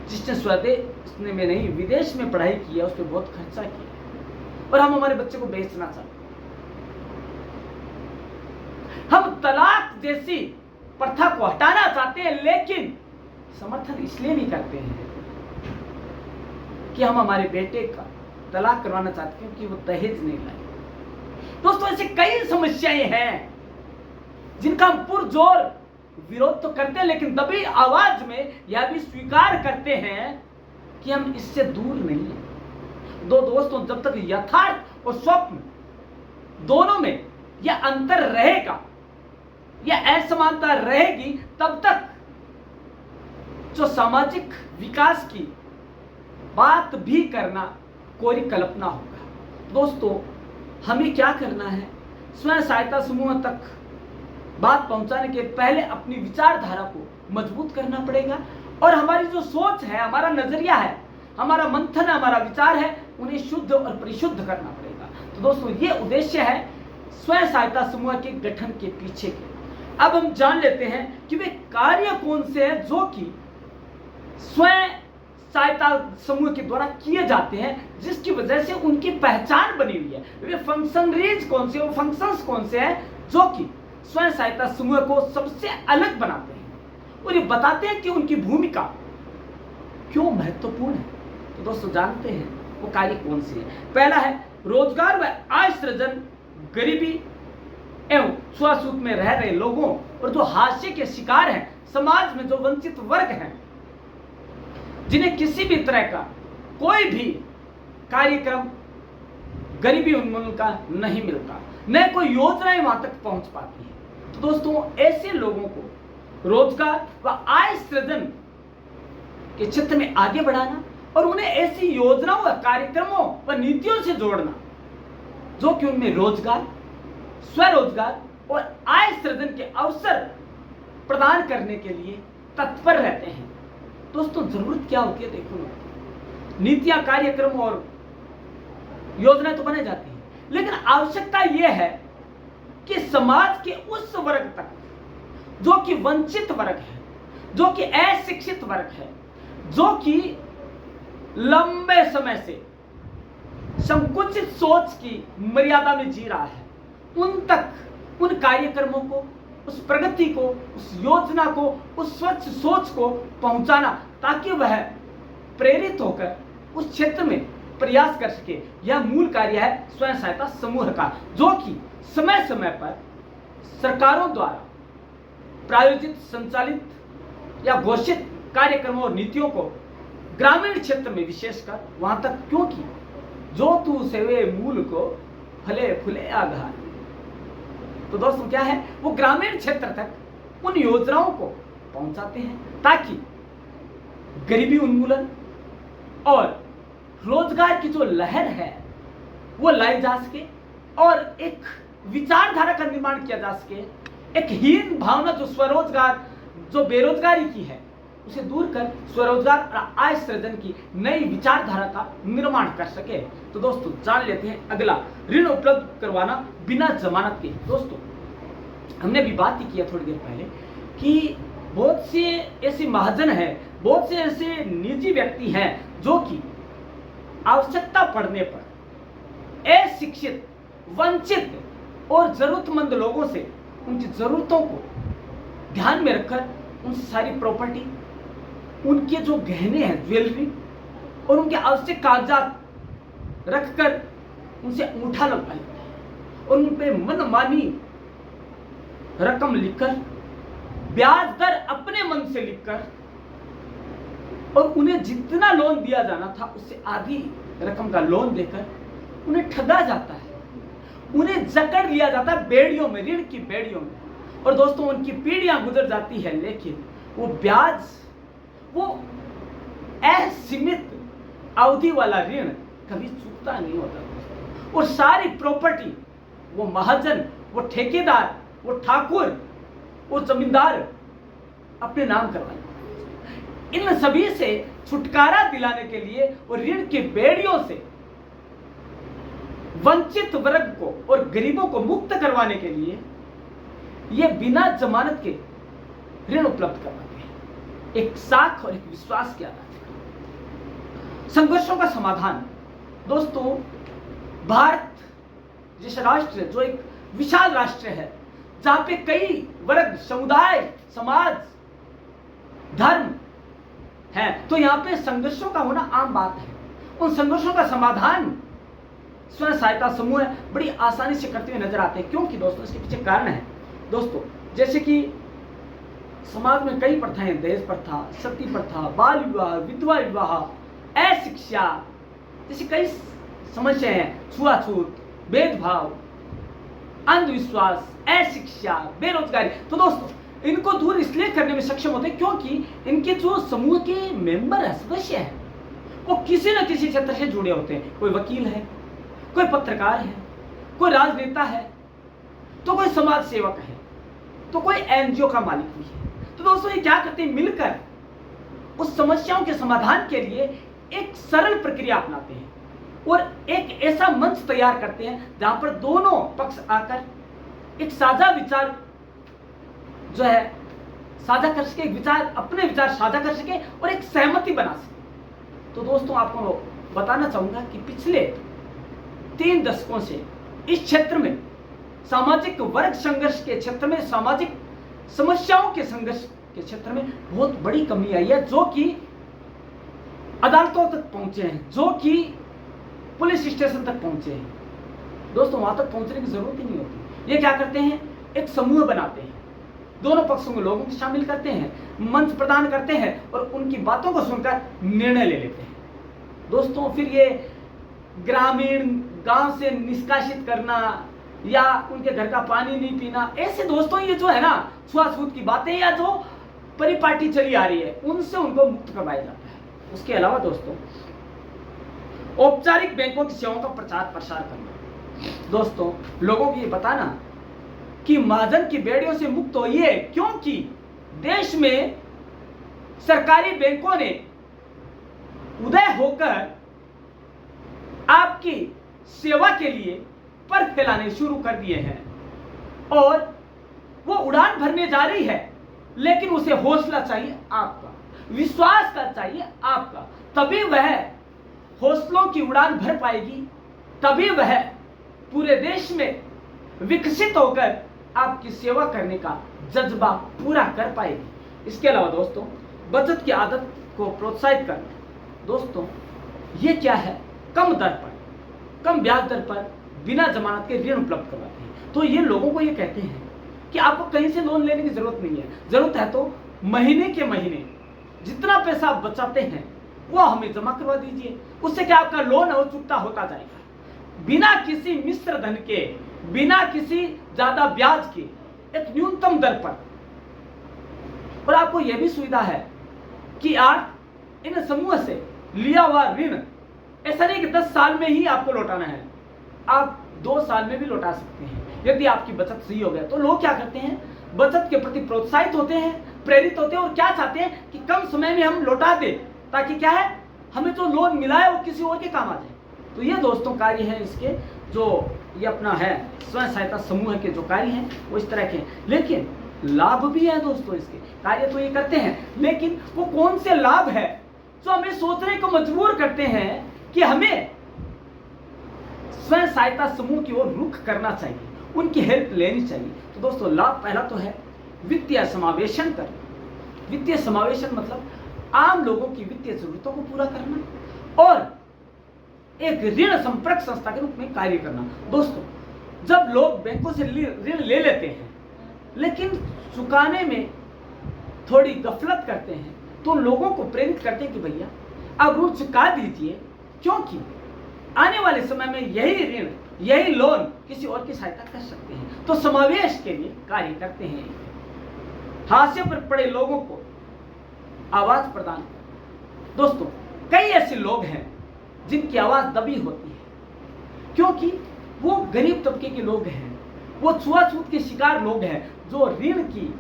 जिसने स्वदेश में नहीं विदेश में पढ़ाई की है उस पर बहुत खर्चा किया और हम हमारे बच्चे को बेचना चाहते हैं। हम तलाक जैसी प्रथा को हटाना चाहते हैं, लेकिन समर्थन इसलिए नहीं करते हैं कि हम हमारे बेटे का तलाक करवाना चाहते हैं क्योंकि वो दहेज नहीं लाए। दोस्तों, ऐसे कई समस्याएं हैं जिनका हम पुरजोर विरोध तो करते हैं, लेकिन दबी आवाज में यह भी स्वीकार करते हैं कि हम इससे दूर नहीं हैं। दोस्तों, जब तक यथार्थ और स्वप्न दोनों में यह अंतर रहेगा, या असमानता रहेगी तब तक जो सामाजिक विकास की बात भी करना कोरी कल्पना होगा। दोस्तों, हमें क्या करना है, स्वयं सहायता समूह तक बात पहुंचाने के पहले अपनी विचारधारा को मजबूत करना पड़ेगा और हमारी जो सोच है, हमारा नजरिया है, हमारा मंथन है, हमारा विचार है, उन्हें शुद्ध और परिशुद्ध करना पड़ेगा। तो दोस्तों, ये उद्देश्य है स्वयं सहायता समूह के गठन के पीछे के। अब हम जान लेते हैं कि वे कार्य कौन से हैं जो कि स्वयं सहायता समूह के द्वारा किए जाते हैं, जिसकी वजह से उनकी पहचान बनी हुई है। वे फंक्शनरीज कौन से, वो फंक्शंस कौन से हैं जो कि स्वयं सहायता समूह को सबसे अलग बनाते हैं और ये बताते हैं कि उनकी भूमिका क्यों महत्वपूर्ण है। तो दोस्तों, जानते हैं वो कार्य कौन से हैं। पहला है रोजगार व आय सृजन, गरीबी एवं छुआछूत में रह रहे लोगों और जो हाशिए के शिकार हैं, समाज में जो वंचित वर्ग हैं, जिन्हें किसी भी तरह का कोई भी कार्यक्रम गरीबी उन्मूलन का नहीं मिलता, न कोई योजनाएं वहां तक पहुंच पाती है। तो दोस्तों, ऐसे लोगों को रोजगार व आय सृजन के क्षेत्र में आगे बढ़ाना और उन्हें ऐसी योजनाओं व कार्यक्रमों व नीतियों से जोड़ना जो कि उनमें रोजगार, स्वरोजगार और आय सृजन के अवसर प्रदान करने के लिए तत्पर रहते हैं। दोस्तों, जरूरत क्या होती है, देखो ना, नीतियां, कार्यक्रम और योजनाएं तो बने जाती हैं, लेकिन आवश्यकता यह है कि समाज के उस वर्ग तक जो कि वंचित वर्ग है, जो कि अशिक्षित वर्ग है, जो कि लंबे समय से संकुचित सोच की मर्यादा में जी रहा है, उन तक उन कार्यक्रमों को, उस प्रगति को, उस योजना को, उस स्वच्छ सोच को पहुंचाना, ताकि वह प्रेरित होकर उस क्षेत्र में प्रयास कर सके। यह मूल कार्य है स्वयं सहायता समूह का, जो कि समय समय पर सरकारों द्वारा प्रायोजित, संचालित या घोषित कार्यक्रमों और नीतियों को ग्रामीण क्षेत्र में विशेषकर वहां तक, क्योंकि जो तू सेवे मूल को फले फूले आधार। तो दोस्तों, क्या है, वो ग्रामीण क्षेत्र तक उन योजनाओं को पहुंचाते हैं ताकि गरीबी उन्मूलन और रोजगार की जो लहर है वो लाई जा सके और एक विचारधारा का निर्माण किया जा सके। एक हीन भावना जो स्वरोजगार, जो बेरोजगारी की है, उसे दूर कर स्वरोजगार और आय सृजन की नई विचारधारा का निर्माण कर सके। तो दोस्तों, जान लेते हैं अगला, ऋण उपलब्ध करवाना बिना जमानत के। दोस्तों, हमने भी बात ही किया थोड़ी देर पहले कि बहुत से ऐसे महाजन हैं, बहुत से ऐसे निजी व्यक्ति हैं जो कि आवश्यकता पड़ने पर अशिक्षित, वंचित और जरूरतमंद लोगों से उनकी जरूरतों को ध्यान में रखकर उनसे सारी प्रॉपर्टी, उनके जो गहने हैं, ज्वेलरी और उनके आवश्यक कागजात रखकर उनसे अंगूठा लगवा लेते हैं और उन पर मनमानी रकम लिखकर, ब्याज दर अपने मन से लिखकर और उन्हें जितना लोन दिया जाना था उससे आधी रकम का लोन देकर उन्हें ठगा जाता है, उन्हें जकड़ लिया जाता है बेड़ियों में, ऋण की बेड़ियों में। और दोस्तों, उनकी पीढ़ियां गुजर जाती है, लेकिन वो ब्याज, वो असीमित अवधि वाला ऋण कभी चुकता नहीं होता और सारी प्रॉपर्टी वो महाजन, वो ठेकेदार, वो ठाकुर, वो जमींदार अपने नाम करवाए। इन सभी से छुटकारा दिलाने के लिए और ऋण की बेड़ियों से वंचित वर्ग को और गरीबों को मुक्त करवाने के लिए ये बिना जमानत के ऋण उपलब्ध करवाते हैं, एक साख और एक विश्वास के आधार पर। संघर्षों का समाधान। दोस्तों, भारत जैसा राष्ट्र जो एक विशाल राष्ट्र है, जहां पे कई वर्ग, समुदाय, समाज, धर्म है, तो यहाँ पे संघर्षों का होना आम बात है। उन संघर्षों का समाधान स्वयं सहायता समूह बड़ी आसानी से करते हुए नजर आते हैं। क्योंकि दोस्तों, इसके पीछे कारण है। दोस्तों, जैसे कि समाज में कई प्रथाएं, दहेज प्रथा, सती प्रथा, बाल विवाह, विधवा विवाह, अशिक्षा जैसी कई समस्याएं हैं, छुआछूत, भेदभाव, अंधविश्वास, अशिक्षा, बेरोजगारी। तो दोस्तों इनको दूर इसलिए करने में सक्षम होते हैं क्योंकि इनके जो समूह के मेंबर है, सदस्य है, वो किसी न किसी क्षेत्र से जुड़े होते हैं। कोई वकील है, कोई पत्रकार है, कोई राजनेता है, तो कोई समाज सेवक है, तो कोई एनजीओ का मालिक भी है। तो दोस्तों ये क्या करते हैं, मिलकर उस समस्याओं के समाधान के लिए एक सरल प्रक्रिया अपनाते हैं और एक ऐसा मंच तैयार करते हैं जहां पर दोनों पक्ष आकर एक साझा विचार जो है साझा कर सके, विचार अपने विचार साझा कर सके और एक सहमति बना सके। तो दोस्तों आपको बताना चाहूंगा कि पिछले 3 दशकों से इस क्षेत्र में सामाजिक वर्ग संघर्ष के क्षेत्र में, सामाजिक समस्याओं के संघर्ष के क्षेत्र में बहुत बड़ी कमी आई है, जो कि अदालतों तक पहुंचे हैं, जो कि पुलिस स्टेशन तक पहुंचे हैं। दोस्तों वहां तक पहुंचने की जरूरत ही नहीं होती। ये क्या करते हैं, एक समूह बनाते हैं, दोनों पक्षों के लोगों को शामिल करते हैं, मंच प्रदान करते हैं और उनकी बातों को सुनकर निर्णय ले लेते हैं। दोस्तों फिर ये ग्रामीण गांव से निष्कासित करना या उनके घर का पानी नहीं पीना, ऐसे दोस्तों ये जो है ना छुआछूत की बातें या जो परिपाटी चली आ रही है उनसे उनको मुक्त करवाया जाता है। उसके अलावा दोस्तों औपचारिक बैंकों की सेवाओं का प्रचार प्रसार करना। दोस्तों लोगों को ये बताना कि महाजन की बेड़ियों से मुक्त होइए, क्योंकि देश में सरकारी बैंकों ने उदय होकर आपकी सेवा के लिए पर फैलाने शुरू कर दिए हैं और वो उड़ान भरने जा रही है, लेकिन उसे हौसला चाहिए आपका, विश्वास का चाहिए आपका, तभी वह हौसलों की उड़ान भर पाएगी, तभी वह पूरे देश में विकसित होकर आपकी सेवा करने का जज्बा पूरा कर पाएगी। इसके अलावा दोस्तों बचत की आदत को प्रोत्साहित करना। दोस्तों ये क्या है, कम दर पर, कम ब्याज दर पर बिना जमानत के ऋण उपलब्ध करवाते हैं। तो ये लोगों को ये कहते हैं कि आपको कहीं से लोन लेने की जरूरत नहीं है, जरूरत है तो महीने के महीने जितना पैसा आप बचाते हैं वो हमें जमा करवा दीजिए, उससे क्या आपका लोन और चुकता होता जाएगा, बिना किसी मिश्र धन के, बिना किसी ज्यादा ब्याज के, एक न्यूनतम दर पर। और आपको यह भी सुविधा है कि आप इन समूह से लिया हुआ ऋण ऐसा नहीं कि 10 साल में ही आपको लौटाना है, आप 2 साल में भी लौटा सकते हैं यदि आपकी बचत सही हो गया। तो लोग क्या करते हैं, बचत के प्रति प्रोत्साहित होते हैं, प्रेरित होते हैं और क्या चाहते हैं कि कम समय में हम लौटा दें, ताकि क्या है हमें जो लोन मिला है वो किसी और के काम आ जाए। तो ये दोस्तों कार्य है इसके, जो ये अपना है स्वयं सहायता समूह के जो कार्य हैं वो इस तरह के हैं। लेकिन लाभ भी है दोस्तों, इसके कार्य तो ये करते हैं, लेकिन वो कौन से लाभ है जो हमें सोचने को मजबूर करते हैं कि हमें स्वयं सहायता समूह की ओर रुख करना चाहिए, उनकी हेल्प लेनी चाहिए। तो दोस्तों लाभ पहला तो है वित्तीय समावेशन करना। वित्तीय समावेशन मतलब आम लोगों की वित्तीय जरूरतों को पूरा करना और एक ऋण संपर्क संस्था के रूप में कार्य करना। दोस्तों जब लोग बैंकों से ऋण ले लेते हैं लेकिन चुकाने में थोड़ी गफलत करते हैं, तो लोगों को प्रेरित करते हैं कि भैया आप ऋण चुका दीजिए, क्योंकि आने वाले समय में यही ऋण, यही लोन किसी और की सहायता कर सकते हैं। तो समावेश के लिए कार्य करते हैं। हाशिए पर पड़े लोगों को आवाज प्रदान कर। दोस्तों कई ऐसे लोग हैं जिनकी आवाज दबी होती है, क्योंकि वो गरीब तबके के लोग हैं, वो छुआछूत के शिकार लोग हैं जो ऋण की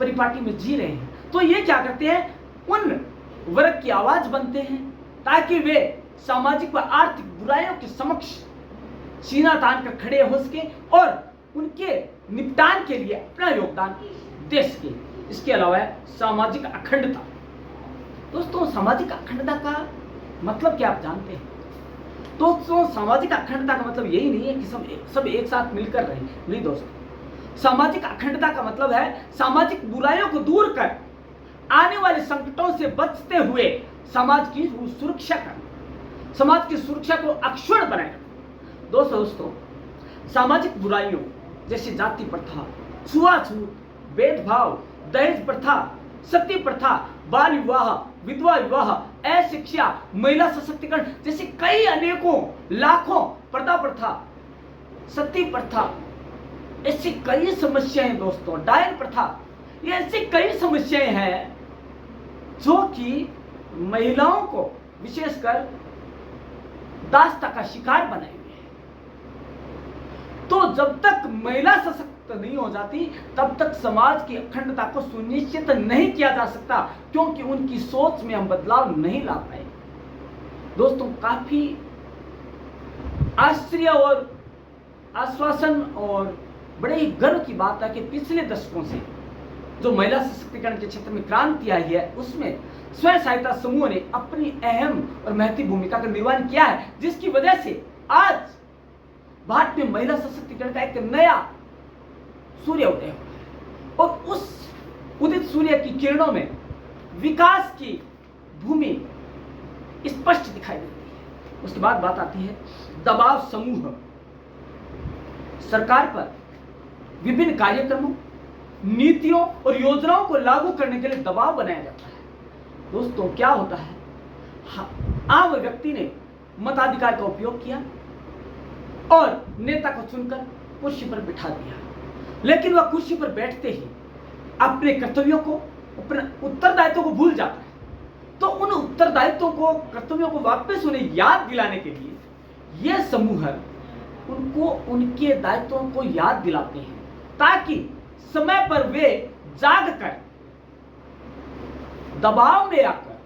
परिपाटी में जी रहे हैं। तो ये क्या करते हैं, उन वर्ग की आवाज बनते हैं ताकि वे सामाजिक व आर्थिक बुराइयों के समक्ष सीना तान कर खड़े हो सके और उनके निपटान के लिए अपना योगदान दे सके। इसके अलावा है सामाजिक अखंडता। दोस्तों सामाजिक अखंडता का मतलब क्या आप जानते हैं? दोस्तों सामाजिक अखंडता का मतलब यही नहीं है कि सब एक साथ मिलकर रहें, नहीं दोस्तों। सामाजिक अखंडता का मतलब है सामाजिक बुराइयों को दूर कर आने वाले संकटों से बचते हुए समाज की सुरक्षा करना, समाज की सुरक्षा को अक्षुण्ण बनाए रखना। दोस्तों सामाजिक बुराइयों जैसे जाति प्रथा, छुआछूत, भेदभाव, दहेज प्रथा, सती प्रथा, बाल विवाह, विधवा विवाह, अशिक्षा, महिला सशक्तिकरण जैसे कई अनेकों लाखों पर्दा प्रथा, सती प्रथा, ऐसी कई समस्याएं दोस्तों, डायन प्रथा, ये ऐसी कई समस्याएं हैं जो कि महिलाओं को विशेषकर दासता का शिकार बनाए हुए हैं। तो जब तक महिला सशक्त नहीं हो जाती तब तक समाज की अखंडता को सुनिश्चित नहीं किया जा सकता, क्योंकि उनकी सोच में हम बदलाव नहीं ला पाए। दोस्तों, काफी आश्चर्य और आश्वासन और बड़े ही गर्व की बात है कि पिछले दशकों से जो महिला सशक्तिकरण के क्षेत्र में क्रांति आई है, उसमें स्वयं सहायता समूह ने अपनी अहम और महत्वपूर्ण भूमिका का निर्वहन किया है, जिसकी वजह से आज भारत में महिला सशक्तिकरण का एक नया सूर्य उदय हुआ है और उस उदित सूर्य की किरणों में विकास की भूमि स्पष्ट दिखाई देती है। उसके बाद बात आती है दबाव समूह। सरकार पर विभिन्न कार्यक्रमों, नीतियों और योजनाओं को लागू करने के लिए दबाव बनाया जाता है। दोस्तों, क्या होता है, आम व्यक्ति ने मताधिकार का उपयोग किया और नेता को चुनकर कुर्सी पर बिठा दिया, लेकिन वह कुर्सी पर बैठते ही अपने कर्तव्यों को, अपने उत्तरदायित्व को भूल जाता है। तो उन उत्तरदायित्वों को, कर्तव्यों को वापस उन्हें याद दिलाने के लिए यह समूह उनको उनके दायित्वों को याद दिलाते हैं, ताकि समय पर वे जाग कर दबाव में आकर,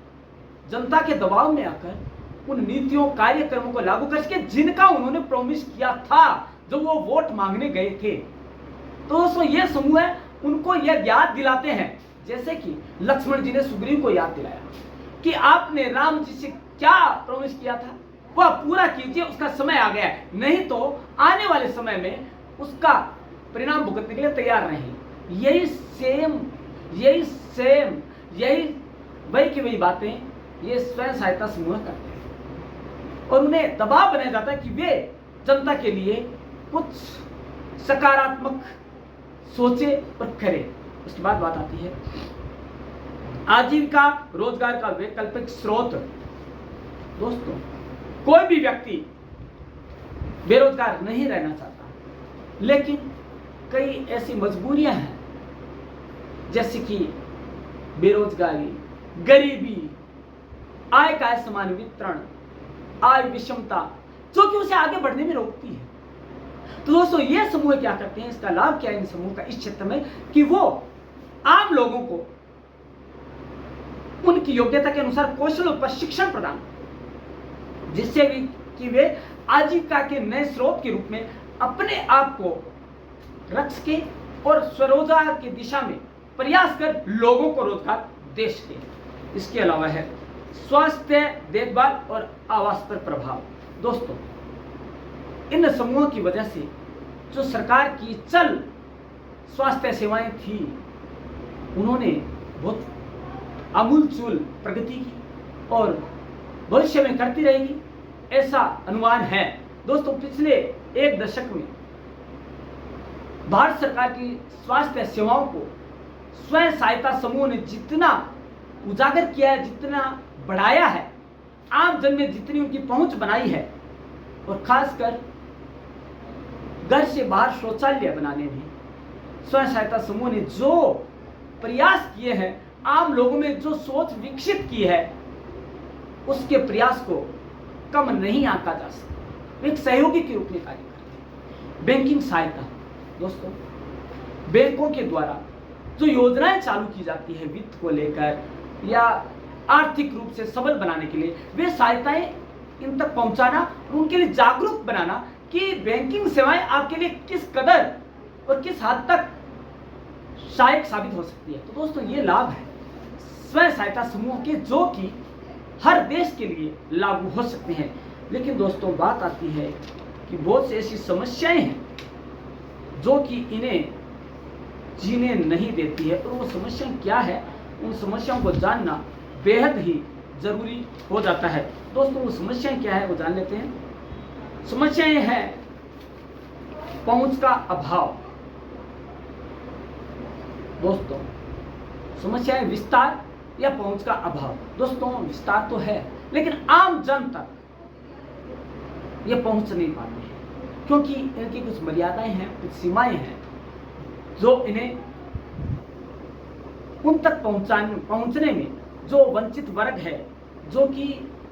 जनता के दबाव में आकर उन नीतियों, कार्यक्रमों को लागू कर सके जिनका उन्होंने प्रॉमिस किया था जब वो वोट मांगने गए थे। तो दोस्तों, ये समूह है, उनको यह याद दिलाते हैं, जैसे कि लक्ष्मण जी ने सुग्रीव को याद दिलाया कि आपने राम जी से क्या प्रॉमिस किया था, वह पूरा कीजिए, उसका समय आ गया है, नहीं तो आने वाले समय में उसका परिणाम भुगतने के लिए तैयार नहीं। यही वही की वही बातें ये स्वयं सहायता समूह करते हैं और उन्हें दबाव बनाया जाता है कि वे जनता के लिए कुछ सकारात्मक सोचे और करे। उसके बाद बात आती है आजीविका, रोजगार का वैकल्पिक स्रोत। दोस्तों, कोई भी व्यक्ति बेरोजगार नहीं रहना चाहता, लेकिन कई ऐसी मजबूरियां हैं जैसे कि बेरोजगारी, गरीबी, आय का असमान वितरण, आय विषमता, जो कि उसे आगे बढ़ने में रोकती है। तो दोस्तों, ये समूह क्या करते हैं, इसका लाभ क्या है इन समूह का इस क्षेत्र में, कि वो आम लोगों को उनकी योग्यता के अनुसार कौशल और प्रशिक्षण प्रदान, जिससे भी कि वे आजीविका के नए स्रोत के रूप में अपने आप को रख सके और स्वरोजगार की दिशा में प्रयास कर लोगों को रोजगार दे सके। इसके अलावा है स्वास्थ्य देखभाल और आवास पर प्रभाव। दोस्तों, इन समूहों की वजह से जो सरकार की चल स्वास्थ्य सेवाएं थी, उन्होंने बहुत आमूलचूल प्रगति की और भविष्य में करती रहेगी, ऐसा अनुमान है। दोस्तों, पिछले एक दशक में भारत सरकार की स्वास्थ्य सेवाओं को स्वयं सहायता समूह ने जितना उजागर किया है, जितना बढ़ाया है, आम जन में जितनी उनकी पहुंच बनाई है, और खासकर घर से बाहर शौचालय बनाने में स्वयं सहायता समूह ने जो प्रयास किए हैं, आम लोगों में जो सोच विकसित की है, उसके प्रयास को कम नहीं आंका जा सकता। एक सहयोगी के रूप में कार्य करते हैं। बैंकिंग सहायता। दोस्तों, बैंकों के द्वारा जो योजनाएं चालू की जाती है वित्त को लेकर या आर्थिक रूप से सबल बनाने के लिए, वे सहायताएं इन तक पहुंचाना और उनके लिए जागरूक बनाना कि बैंकिंग सेवाएं आपके लिए किस कदर और किस हद तक सहायक साबित हो सकती है। तो दोस्तों, ये लाभ है स्वयं सहायता समूह के, जो कि हर देश के लिए लागू हो सकते हैं। लेकिन दोस्तों, बात आती है कि बहुत सी ऐसी समस्याएं हैं जो कि इन्हें जीने नहीं देती है, और वो समस्याएं क्या है, उन समस्याओं को जानना बेहद ही जरूरी हो जाता है। दोस्तों, वो समस्याएं क्या है वो जान लेते हैं। समस्याएं हैं पहुंच का अभाव। दोस्तों, समस्याएं विस्तार या पहुंच का अभाव। दोस्तों, विस्तार तो है, लेकिन आम जन तक ये पहुंच नहीं पाते हैं, क्योंकि इनकी कुछ मर्यादाएं हैं, कुछ सीमाएं हैं, जो इन्हें उन तक पहुंचने में, जो वंचित वर्ग है, जो कि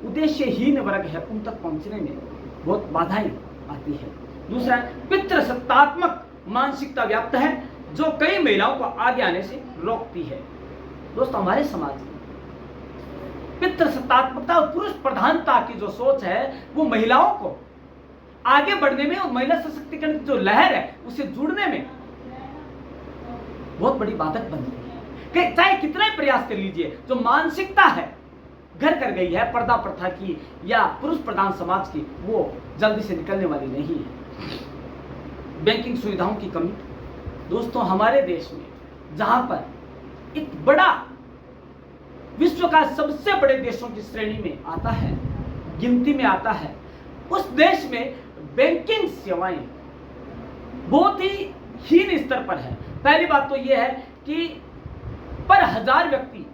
उद्देश्यहीन वर्ग है, उन तक पहुंचने में बहुत बाधाएं आती है। दूसरा, पितृसत्तात्मक मानसिकता व्याप्त है, जो कई महिलाओं को आगे आने से रोकती है। दोस्तों, हमारे समाज में पितृसत्तात्मकता और पुरुष प्रधानता की जो सोच है, वो महिलाओं को आगे बढ़ने में और महिला सशक्तिकरण की जो लहर है उसे जुड़ने में बहुत बड़ी बाधक बन रही है। कि चाहे कितना ही प्रयास कर लीजिए, जो मानसिकता है घर कर गई है पर्दा प्रथा की या पुरुष प्रधान समाज की, वो जल्दी से निकलने वाली नहीं है। बैंकिंग सुविधाओं की कमी। दोस्तों, हमारे देश में जहां पर एक बड़ा विश्व का सबसे बड़े देशों की श्रेणी में आता है, गिनती में आता है, उस देश में बैंकिंग सेवाएं बहुत ही हीन स्तर पर है। पहली बात तो यह है कि पर 1000 व्यक्ति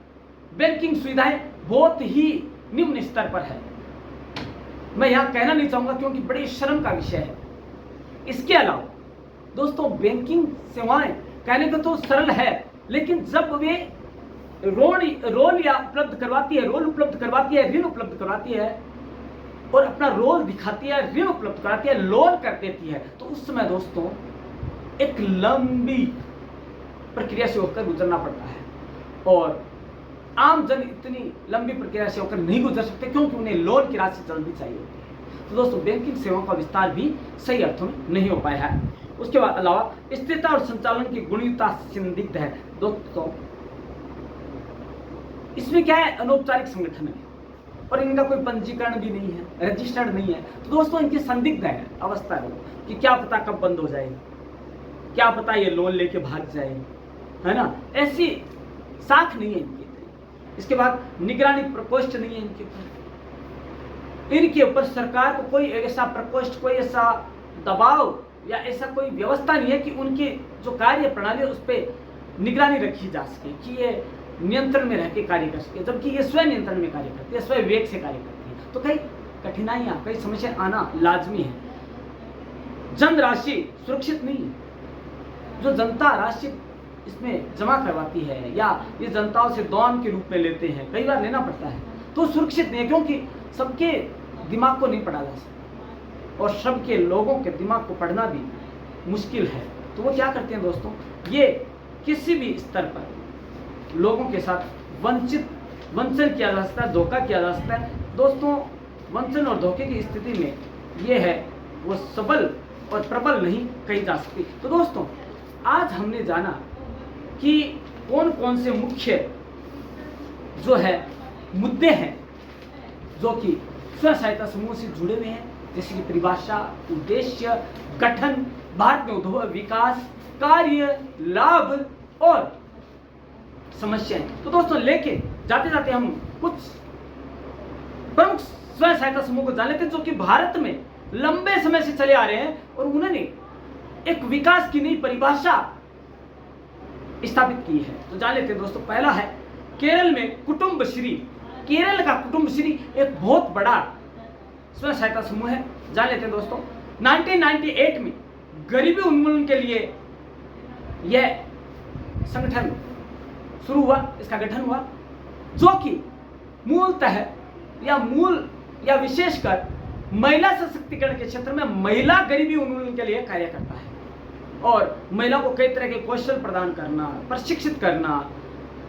बैंकिंग सुविधाएं बहुत ही निम्न स्तर पर है। मैं यहां कहना नहीं चाहूंगा क्योंकि बड़ी शर्म का विषय है। इसके अलावा दोस्तों, बैंकिंग सेवाएं कहने को तो सरल है, लेकिन जब वे रोल या उपलब्ध करवाती है, रोल उपलब्ध करवाती है, ऋण उपलब्ध करवाती है और अपना रोल दिखाती है, ऋण उपलब्ध कराती है, लोन कर देती है, तो उस समय दोस्तों एक लंबी प्रक्रिया से होकर गुजरना पड़ता है। और आम जन इतनी लंबी प्रक्रिया से होकर नहीं गुजर सकते क्योंकि उन्हें लोन की राशि जल्दी चाहिए होती है। तो दोस्तों, बैंकिंग सेवाओं का विस्तार भी सही अर्थों में नहीं हो पाया है। उसके बाद अलावा स्थिरता और संचालन की गुणवत्ता संदिग्ध है। दोस्तों, इसमें क्या है, अनौपचारिक संगठन है और इनका कोई पंजीकरण भी नहीं है, रजिस्टर्ड नहीं है। तो दोस्तों, इनकी संदिग्ध है अवस्था है कि क्या पता कब बंद हो जाए, क्या पता ये लोन लेके भाग जाए, है ना, ऐसी साख नहीं है इनकी। इसके बाद निगरानी प्रकोष्ठ नहीं है इनके ऊपर सरकार को कोई ऐसा प्रकोष्ठ, कोई ऐसा दबाव या ऐसा कोई व्यवस्था नहीं है कि उनकी जो कार्य प्रणाली है उस पर निगरानी रखी जा सके, कि ये नियंत्रण में रह के कार्य कर सके, जबकि ये स्वयं नियंत्रण में कार्य करती है, स्वयं विवेक से कार्य करती है। तो कई कठिनाइयां, कई समस्या आना लाजमी है। जन राशि सुरक्षित नहीं है। जो जनता राशि इसमें जमा करवाती है या ये जनताओं से दान के रूप में लेते हैं, कई बार लेना पड़ता है, तो सुरक्षित नहीं है क्योंकि सबके दिमाग को नहीं पढ़ा जा सकता और सबके लोगों के दिमाग को पढ़ना भी मुश्किल है। तो वो क्या करते हैं दोस्तों, ये किसी भी स्तर पर लोगों के साथ वंचन किया जा सकता है, धोखा किया जा सकता है। दोस्तों, वंचन और धोखे की स्थिति में ये है वो सबल और प्रबल नहीं कही जा सकती। तो दोस्तों, आज हमने जाना कि कौन कौन से मुख्य जो है मुद्दे हैं जो कि स्व सहायता समूह से जुड़े हुए हैं, जैसे कि परिभाषा, उद्देश्य, गठन, भारत में उद्योग विकास, कार्य, लाभ और समस्याएं। तो दोस्तों, लेके जाते जाते हम कुछ प्रमुख स्व सहायता समूह को जान लेते हैं जो कि भारत में लंबे समय से चले आ रहे हैं और उन्होंने एक विकास की नई परिभाषा स्थापित की है। तो जान लेते हैं दोस्तों, पहला है केरल में कुटुंबश्री। केरल का कुटुंबश्री एक बहुत बड़ा स्व सहायता समूह है। जान लेते हैं दोस्तों, 1998 में गरीबी उन्मूलन के लिए यह संगठन शुरू हुआ, इसका गठन हुआ, जो कि मूलतः या विशेषकर महिला सशक्तिकरण के क्षेत्र में महिला गरीबी उन्मूलन के लिए कार्य करता है और महिला को कई तरह के कौशल प्रदान करना, प्रशिक्षित करना,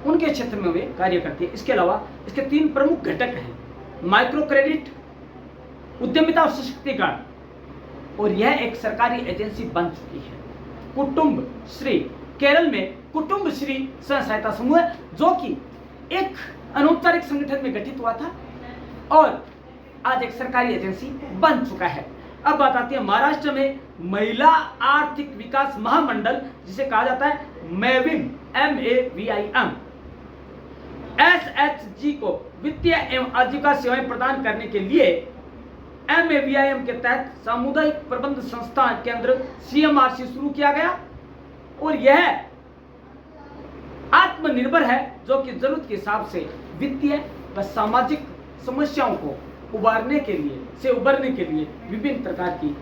उनके क्षेत्र में वे कार्य करती है। इसके अलावा इसके 3 प्रमुख घटक हैं, माइक्रो क्रेडिट, उद्यमिता और सशक्तिकरण, और यह एक सरकारी एजेंसी बन चुकी है। कुटुंब श्री, केरल में कुटुंब श्री स्व सहायता समूह है जो कि एक अनौपचारिक संगठन में गठित हुआ था और आज एक सरकारी एजेंसी बन चुका है। अब बात आती है महाराष्ट्र में महिला आर्थिक विकास महामंडल, जिसे कहा जाता है MEVIM, MAVIM, SHG को वित्तीय एवं आजीविका सेवाएं प्रदान करने के लिए MAVIM के तहत सामुदायिक प्रबंध संस्था केंद्र CMRC शुरू किया गया और यह आत्मनिर्भर है, जो कि जरूरत के हिसाब से वित्तीय व सामाजिक समस्याओं को उबरने के लिए विभिन्न प्रकार की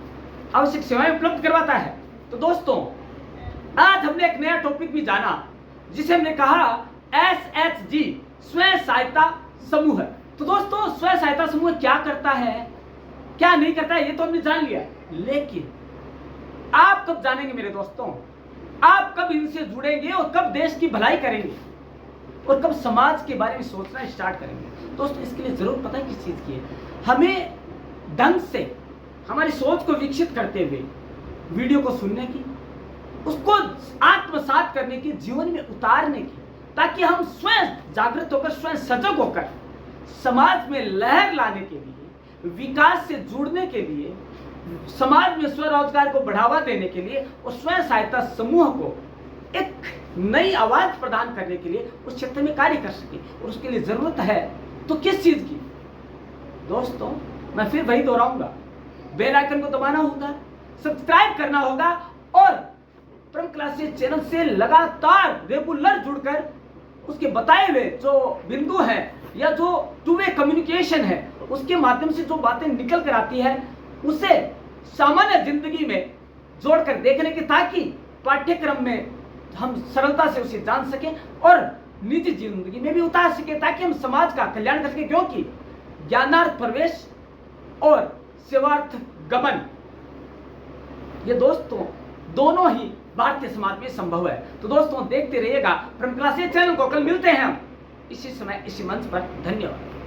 आवश्यक सेवाएं उपलब्ध करवाता है। तो दोस्तों, आज हमने एक नया टॉपिक भी जाना जिसे हमने कहा SHG, स्वयं सहायता समूह। तो दोस्तों स्वयं सहायता समूह क्या करता है क्या नहीं करता है ये तो हमने जान लिया, लेकिन आप कब जानेंगे मेरे दोस्तों, आप कब इनसे जुड़ेंगे और कब देश की भलाई करेंगे और कब समाज के बारे में सोचना स्टार्ट करेंगे। दोस्तों इसके लिए जरूर पता है किस चीज की है, हमें ढंग से हमारी सोच को विकसित करते हुए वीडियो को सुनने की, उसको आत्मसात करने की, जीवन में उतारने की, ताकि हम स्वयं जागृत होकर, स्वयं सजग होकर समाज में लहर लाने के लिए, विकास से जुड़ने के लिए, समाज में स्वरोजगार को बढ़ावा देने के लिए और स्वयं सहायता समूह को एक नई आवाज प्रदान करने के लिए उस क्षेत्र में कार्य कर सके। और उसके लिए जरूरत है तो किस चीज की दोस्तों, मैं फिर वही दोहराऊंगा, बेल आइकन को दबाना होगा, सब्सक्राइब करना होगा और परम क्लासेस चैनल से लगातार रेगुलर जुड़कर उसके बताए हुए जो बिंदु है या जो टू वे कम्युनिकेशन है उसके माध्यम से जो बातें निकल कर आती है उसे सामान्य जिंदगी में जोड़कर देखने की, ताकि पाठ्यक्रम में हम सरलता से उसे जान सकें और निजी जिंदगी में भी उतार सकें, ताकि हम समाज का कल्याण कर सकें। क्योंकि ज्ञानार्थ प्रवेश और सेवार्थ गमन ये दोस्तों दोनों ही भारतीय समाज में संभव है। तो दोस्तों देखते रहिएगा परम क्लासेस चैनल को। कल मिलते हैं हम इसी समय इसी मंच पर। धन्यवाद।